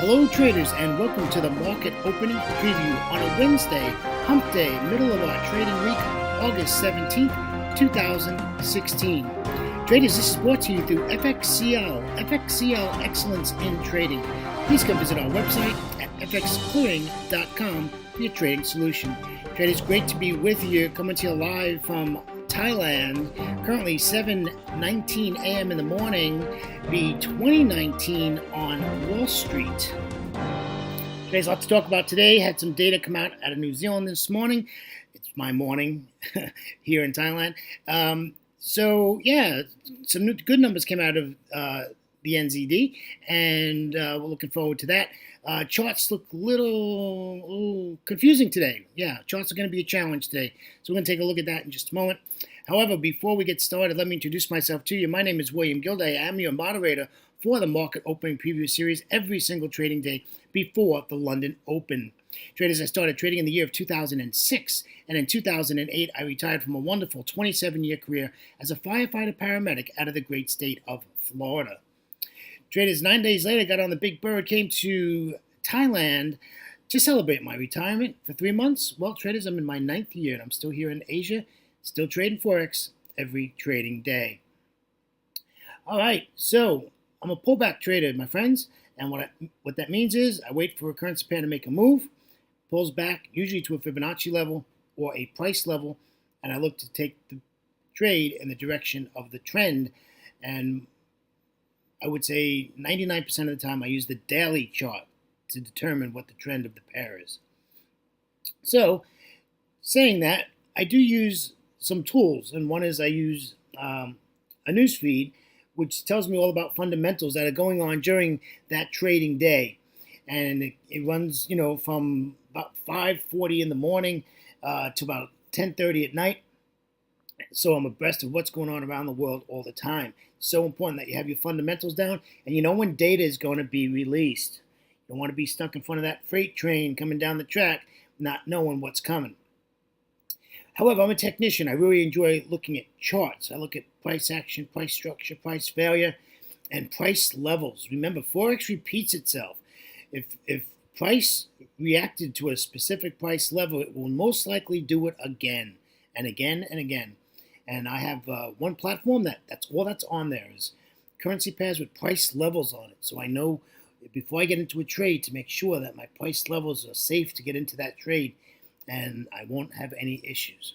Hello traders and welcome to the market opening preview on a Wednesday, hump day, middle of our trading week, August 17th, 2016. Traders, this is brought to you through FXCL Excellence in Trading. Please come visit our website at fxclearing.com for your trading solution. Traders, great to be with you, coming to you live from Thailand, currently 7:19 a.m. in the morning, the 2019 on Wall Street. There's a lot to talk about today. Had some data come out of New Zealand this morning. It's my morning here in Thailand. Some good numbers came out of the NZD, and we're looking forward to that. Charts look a little confusing today. Yeah, charts are going to be a challenge today. So we're going to take a look at that in just a moment. However, before we get started, let me introduce myself to you. My name is William Gilday. I am your moderator for the Market Opening Preview Series every single trading day before the London Open. Traders, I started trading in the year of 2006, and in 2008, I retired from a wonderful 27-year career as a firefighter paramedic out of the great state of Florida. Traders, 9 days later, got on the Big Bird, came to Thailand to celebrate my retirement for 3 months. Well, traders, I'm in my 9th year, and I'm still here in Asia, still trading Forex every trading day. All right, so I'm a pullback trader, my friends, and what that means is I wait for a currency pair to make a move, pulls back, usually to a Fibonacci level or a price level, and I look to take the trade in the direction of the trend. And I would say 99% of the time I use the daily chart to determine what the trend of the pair is. So, saying that, I do use some tools, and one is I use a news feed, which tells me all about fundamentals that are going on during that trading day. And it runs, from about 5:40 in the morning to about 10:30 at night. So I'm abreast of what's going on around the world all the time. It's so important that you have your fundamentals down and you know when data is going to be released. You don't want to be stuck in front of that freight train coming down the track, not knowing what's coming. However, I'm a technician. I really enjoy looking at charts. I look at price action, price structure, price failure, and price levels. Remember, Forex repeats itself. If price reacted to a specific price level, it will most likely do it again and again and again. And I have one platform that's all that's on there is currency pairs with price levels on it. So I know before I get into a trade to make sure that my price levels are safe to get into that trade and I won't have any issues.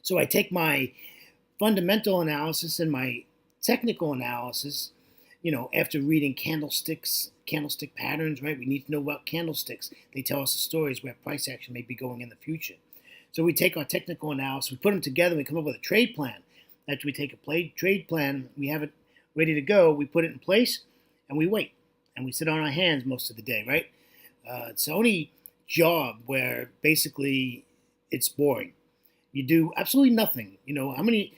So I take my fundamental analysis and my technical analysis, after reading candlestick patterns, right? We need to know about candlesticks. They tell us the stories where price action may be going in the future. So we take our technical analysis, we put them together, we come up with a trade plan. After we take a trade plan, we have it ready to go, we put it in place, and we wait. And we sit on our hands most of the day, right? It's the only job where basically it's boring. You do absolutely nothing. How many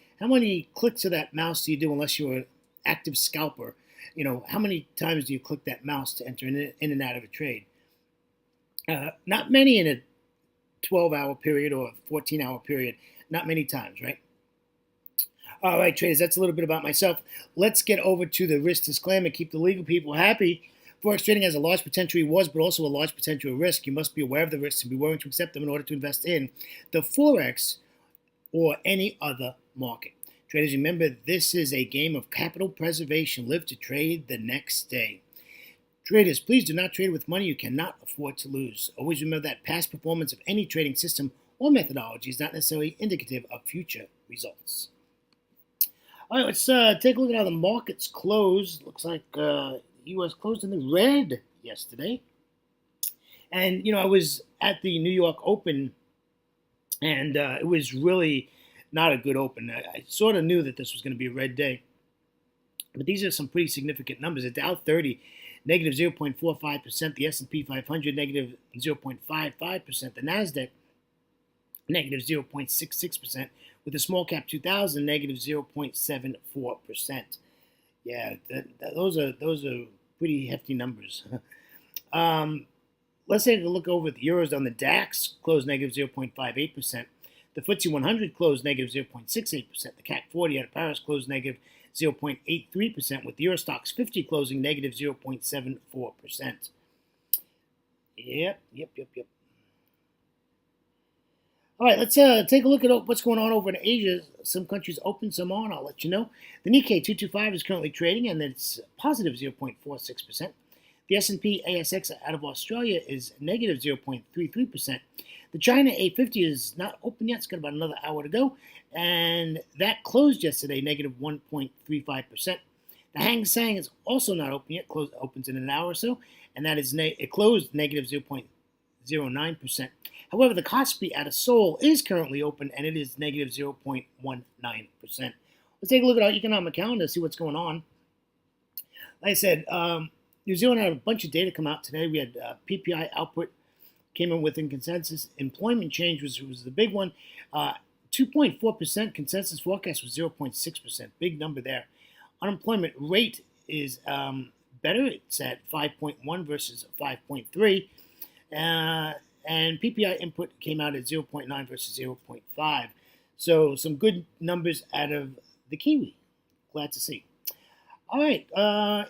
clicks of that mouse do you do unless you're an active scalper? How many times do you click that mouse to enter in and out of a trade? Not many in a 12-hour period or 14-hour period. Not many times, right? All right, traders, that's a little bit about myself. Let's get over to the risk disclaimer. Keep the legal people happy. Forex trading has a large potential rewards, but also a large potential risk. You must be aware of the risks and be willing to accept them in order to invest in the Forex or any other market. Traders, remember, this is a game of capital preservation. Live to trade the next day. Traders, please do not trade with money you cannot afford to lose. Always remember that past performance of any trading system or methodology is not necessarily indicative of future results. All right, let's take a look at how the markets closed. Looks like U.S. closed in the red yesterday. And, I was at the New York Open, and it was really not a good open. I sort of knew that this was going to be a red day. But these are some pretty significant numbers. The Dow 30, negative 0.45%. The S&P 500, negative 0.55%. The NASDAQ, negative 0.66%. With the small cap 2000, negative 0.74%. Yeah, those are pretty hefty numbers. Let's take a look over at the Euros on the DAX, closed negative 0.58%. The FTSE 100 closed negative 0.68%. The CAC 40 out of Paris closed negative 0.83%, with the Eurostoxx 50 closing negative 0.74%. Yep. All right, let's take a look at what's going on over in Asia. Some countries open, some aren't. I'll let you know. The Nikkei 225 is currently trading, and it's positive 0.46%. The S&P ASX out of Australia is negative 0.33%. The China 850 is not open yet. It's got about another hour to go, and that closed yesterday negative 1.35%. The Hang Seng is also not open yet. Opens in an hour or so, and that is it closed negative 0.09%. However, the Kospi out of Seoul is currently open, and it is negative 0.19%. Let's take a look at our economic calendar, see what's going on. Like I said, New Zealand had a bunch of data come out today. We had PPI output came in within consensus. Employment change was the big one. 2.4%. Consensus forecast was 0.6%. Big number there. Unemployment rate is better. It's at 5.1 versus 5.3. And PPI input came out at 0.9 versus 0.5. So some good numbers out of the Kiwi. Glad to see. All right.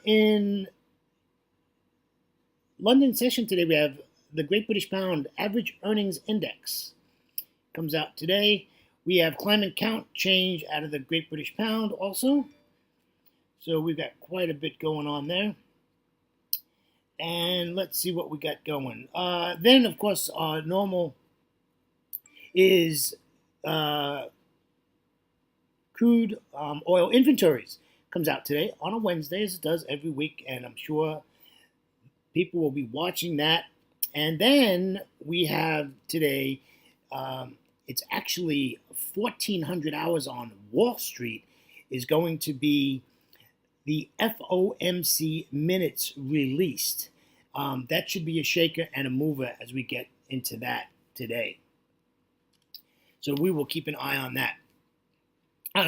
In London session today, we have the Great British Pound Average Earnings Index. Comes out today. We have climate count change out of the Great British Pound also. So we've got quite a bit going on there. And let's see what we got going. Then, of course, normal is crude oil inventories. Comes out today on a Wednesday, as it does every week. And I'm sure people will be watching that. And then we have today, it's actually 1,400 hours on Wall Street, is going to be the FOMC minutes released. That should be a shaker and a mover as we get into that today. So we will keep an eye on that.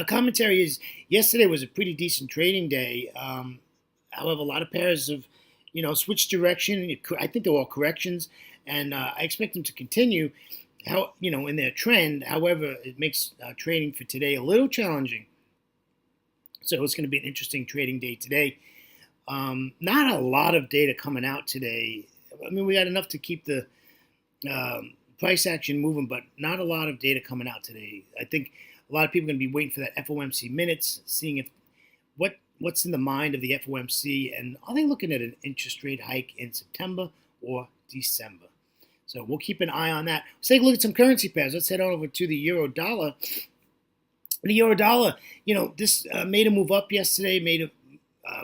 Commentary is, yesterday was a pretty decent trading day. However, a lot of pairs have, switched direction. I think they're all corrections, and I expect them to continue, in their trend. However, it makes trading for today a little challenging. So it's going to be an interesting trading day today. Not a lot of data coming out today. I mean, we got enough to keep the price action moving, but not a lot of data coming out today. I think a lot of people are going to be waiting for that FOMC minutes, seeing if what's in the mind of the FOMC, and are they looking at an interest rate hike in September or December? So we'll keep an eye on that. Let's take a look at some currency pairs. Let's head on over to the euro dollar. The euro dollar, this made a move up yesterday, made a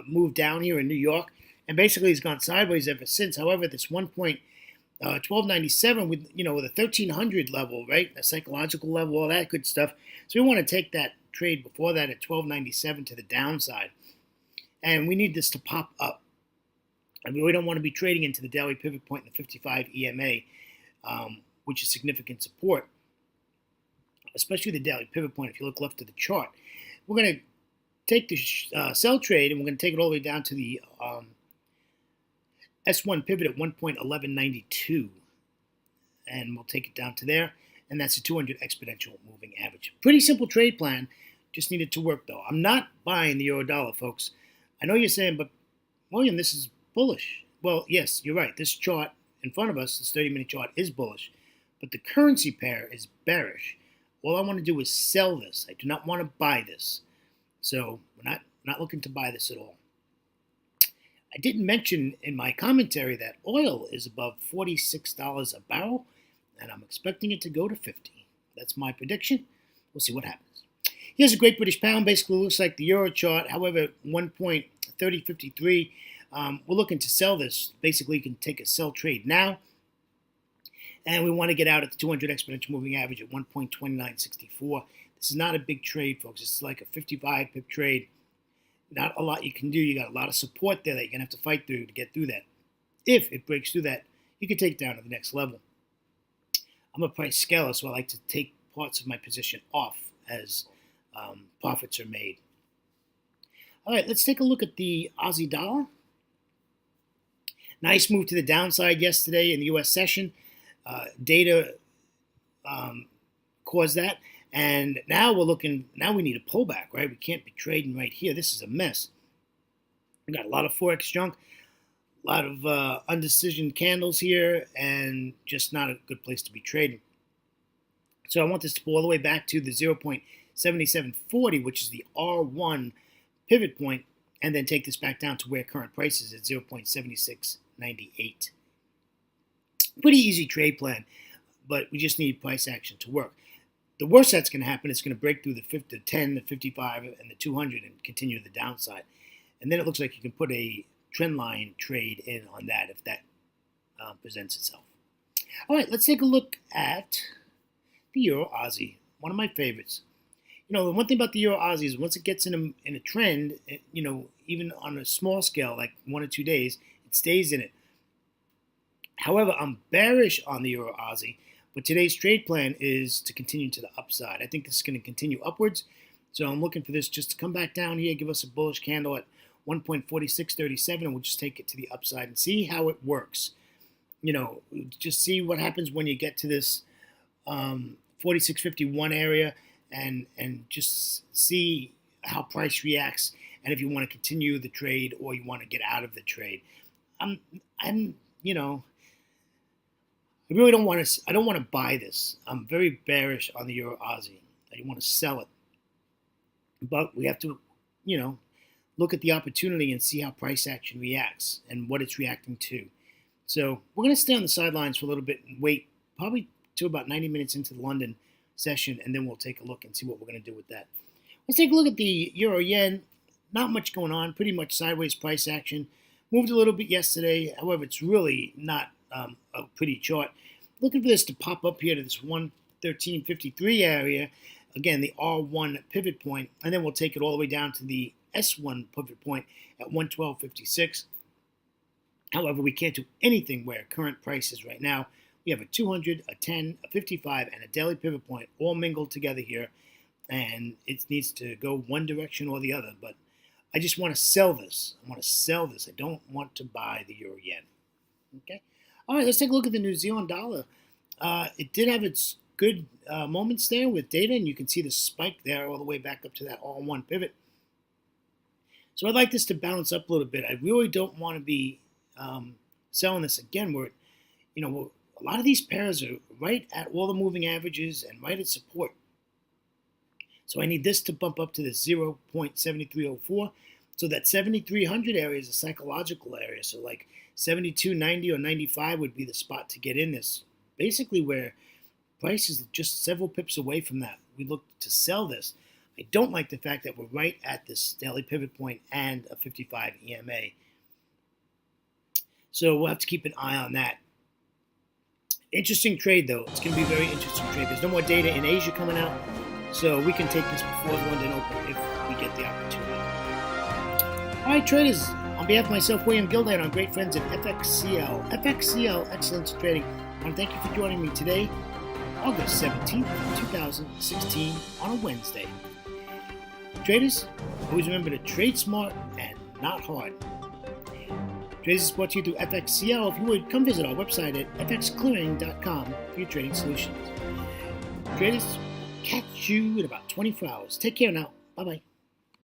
move down here in New York, and basically has gone sideways ever since. However, this 1297 with a 1300 level, right, a psychological level, all that good stuff. So we want to take that trade before that at 1297 to the downside, and we need this to pop up. And we don't want to be trading into the daily pivot point in the 55 EMA, which is significant support, especially the daily pivot point. If you look left of the chart, we're going to take the sell trade, and we're going to take it all the way down to the S1 pivot at 1.1192, and we'll take it down to there, and that's a 200 exponential moving average. Pretty simple trade plan, just needed to work though. I'm not buying the euro dollar, folks. I know you're saying, but William, this is bullish. Well, yes, you're right. This chart in front of us, this 30-minute chart, is bullish, but the currency pair is bearish. All I want to do is sell this. I do not want to buy this. So we're not looking to buy this at all. I didn't mention in my commentary that oil is above $46 a barrel, and I'm expecting it to go to 50. That's my prediction. We'll see what happens. Here's a Great British Pound. Basically looks like the euro chart. However, 1.3053. We're looking to sell this. Basically, you can take a sell trade now. And we want to get out at the 200 exponential moving average at 1.2964. This is not a big trade, folks. It's like a 55 pip trade. Not a lot you can do. You got a lot of support there that you're going to have to fight through to get through that. If it breaks through that, you can take it down to the next level. I'm a price scaler, so I like to take parts of my position off as profits are made. All right, let's take a look at the Aussie dollar. Nice move to the downside yesterday in the U.S. session. Data caused that. And now we need a pullback, right? We can't be trading right here. This is a mess. We got a lot of Forex junk, a lot of undecision candles here, and just not a good place to be trading. So I want this to pull all the way back to the 0.7740, which is the R1 pivot point, and then take this back down to where current price is at 0.7698. Pretty easy trade plan, but we just need price action to work. The worst that's going to happen is going to break through the 10, the 55, and the 200 and continue to the downside. And then it looks like you can put a trend line trade in on that if that presents itself. All right, let's take a look at the Euro Aussie, one of my favorites. The one thing about the Euro Aussie is once it gets in a trend, even on a small scale, like 1 or 2 days, it stays in it. However, I'm bearish on the Euro Aussie, but today's trade plan is to continue to the upside. I think this is going to continue upwards, so I'm looking for this just to come back down here, give us a bullish candle at 1.4637, and we'll just take it to the upside and see how it works. Just see what happens when you get to this 4651 area, and just see how price reacts, and if you want to continue the trade or you want to get out of the trade. I really don't want to. I don't want to buy this. I'm very bearish on the Euro Aussie. I want to sell it, but we have to, look at the opportunity and see how price action reacts and what it's reacting to. So we're going to stay on the sidelines for a little bit and wait, probably to about 90 minutes into the London session, and then we'll take a look and see what we're going to do with that. Let's take a look at the Euro Yen. Not much going on. Pretty much sideways price action. Moved a little bit yesterday. However, it's really not a pretty chart. Looking for this to pop up here to this 113.53 area. Again, the R1 pivot point, and then we'll take it all the way down to the S1 pivot point at 112.56. However, we can't do anything where current price is right now. We have a 200, a 10, a 55, and a daily pivot point all mingled together here, and it needs to go one direction or the other. But I just want to sell this. I don't want to buy the Euro Yen. Okay. All right, let's take a look at the New Zealand dollar. It did have its good moments there with data, and you can see the spike there all the way back up to that R1 pivot. So I'd like this to bounce up a little bit. I really don't want to be selling this again where, a lot of these pairs are right at all the moving averages and right at support. So I need this to bump up to the 0.7304. So that 7,300 area is a psychological area. So like 72.90 or 95 would be the spot to get in this. Basically where price is just several pips away from that. We look to sell this. I don't like the fact that we're right at this daily pivot point and a 55 EMA. So we'll have to keep an eye on that. Interesting trade, though. It's going to be a very interesting trade. There's no more data in Asia coming out, so we can take this before the London Open if we get the opportunity. All right, traders. On behalf of myself, William Gilday, and our great friends at FXCL, Excellence Trading, I want to thank you for joining me today, August 17th, 2016, on a Wednesday. Traders, always remember to trade smart and not hard. Traders is brought to you through FXCL. If you would, come visit our website at fxclearing.com for your trading solutions. Traders, catch you in about 24 hours. Take care now. Bye-bye.